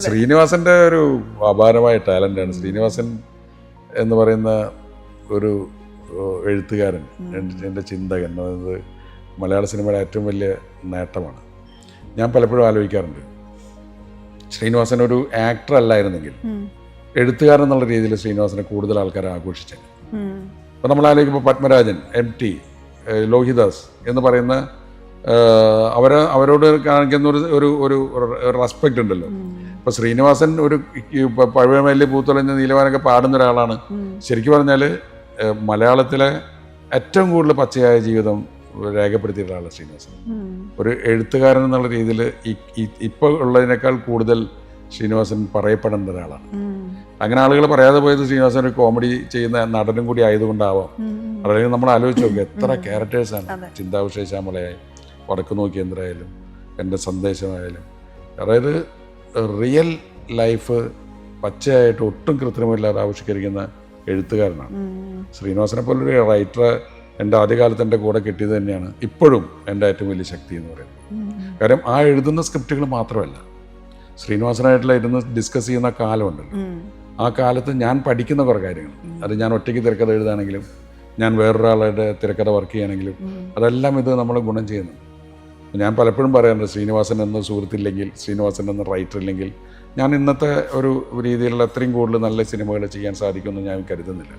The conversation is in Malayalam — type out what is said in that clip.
ശ്രീനിവാസന്റെ ഒരു അപാരമായ ടാലൻ്റാണ്. ശ്രീനിവാസൻ എന്ന് പറയുന്ന ഒരു എഴുത്തുകാരൻ, എൻ്റെ ചിന്തകൻ, അത് മലയാള സിനിമയുടെ ഏറ്റവും വലിയ നേട്ടമാണ്. ഞാൻ പലപ്പോഴും ആലോചിക്കാറുണ്ട്, ശ്രീനിവാസൻ ഒരു ആക്ടർ അല്ലായിരുന്നെങ്കിൽ എഴുത്തുകാരൻ എന്നുള്ള രീതിയിൽ ശ്രീനിവാസനെ കൂടുതൽ ആൾക്കാർ ആഘോഷിച്ചത്. അപ്പോൾ നമ്മൾ ആലോചിക്കുമ്പോൾ പത്മരാജൻ, MT, ലോഹിദാസ് എന്ന് പറയുന്ന അവരോട് കാണിക്കുന്ന ഒരു റെസ്പെക്റ്റ് ഉണ്ടല്ലോ. ഇപ്പോൾ ശ്രീനിവാസൻ ഒരു പഴമേലി പൂത്തുളഞ്ഞ നീലവാനൊക്കെ പാടുന്ന ഒരാളാണ്. ശരിക്കും പറഞ്ഞാൽ മലയാളത്തിലെ ഏറ്റവും കൂടുതൽ പച്ചയായ ജീവിതം രേഖപ്പെടുത്തിയ ഒരാളാണ് ശ്രീനിവാസൻ. ഒരു എഴുത്തുകാരൻ എന്നുള്ള രീതിയിൽ ഇപ്പോൾ ഉള്ളതിനേക്കാൾ കൂടുതൽ ശ്രീനിവാസൻ പറയപ്പെടേണ്ട ഒരാളാണ്. അങ്ങനെ ആളുകൾ പറയാതെ പോയത് ശ്രീനിവാസൻ ഒരു കോമഡി ചെയ്യുന്ന നടനും കൂടി ആയതുകൊണ്ടാവാം. അല്ലെങ്കിൽ നമ്മൾ ആലോചിച്ച് നോക്കുക, എത്ര ക്യാരക്ടേഴ്സാണ്. ചിന്താവിഷയ ശ്യാമളയായാലും, വടക്കു നോക്കി യന്ത്രമായാലും, എൻ്റെ സന്ദേശമായാലും, അതായത് റിയൽ ലൈഫ് പച്ചയായിട്ട് ഒട്ടും കൃത്രിമമില്ലാതെ ആവിഷ്കരിക്കുന്ന എഴുത്തുകാരനാണ് ശ്രീനിവാസനെ പോലൊരു റൈറ്ററെ എൻ്റെ ആദ്യകാലത്ത് എൻ്റെ കൂടെ കിട്ടിയത് തന്നെയാണ് ഇപ്പോഴും എൻ്റെ ഏറ്റവും വലിയ ശക്തി എന്ന് പറയുന്നത്. കാര്യം ആ എഴുതുന്ന സ്ക്രിപ്റ്റുകൾ മാത്രമല്ല, ശ്രീനിവാസനായിട്ടുള്ള ഇരുന്ന് ഡിസ്കസ് ചെയ്യുന്ന കാലമുണ്ടല്ലോ, ആ കാലത്ത് ഞാൻ പഠിക്കുന്ന കുറേ കാര്യങ്ങൾ, അത് ഞാൻ ഒറ്റയ്ക്ക് തിരക്കഥ എഴുതാണെങ്കിലും ഞാൻ വേറൊരാളുടെ തിരക്കഥ വർക്ക് ചെയ്യുകയാണെങ്കിലും അതെല്ലാം ഇത് നമ്മളെ ഗുണം ചെയ്യുന്നു. ഞാൻ പലപ്പോഴും പറയാറുണ്ട്, ശ്രീനിവാസൻ എന്ന സുഹൃത്തില്ലെങ്കിൽ, ശ്രീനിവാസൻ എന്ന റൈറ്റർ ഇല്ലെങ്കിൽ ഞാൻ ഇന്നത്തെ ഒരു രീതിയിലുള്ള അത്രയും കൂടുതൽ നല്ല സിനിമകൾ ചെയ്യാൻ സാധിക്കുമെന്ന് ഞാൻ കരുതുന്നില്ല.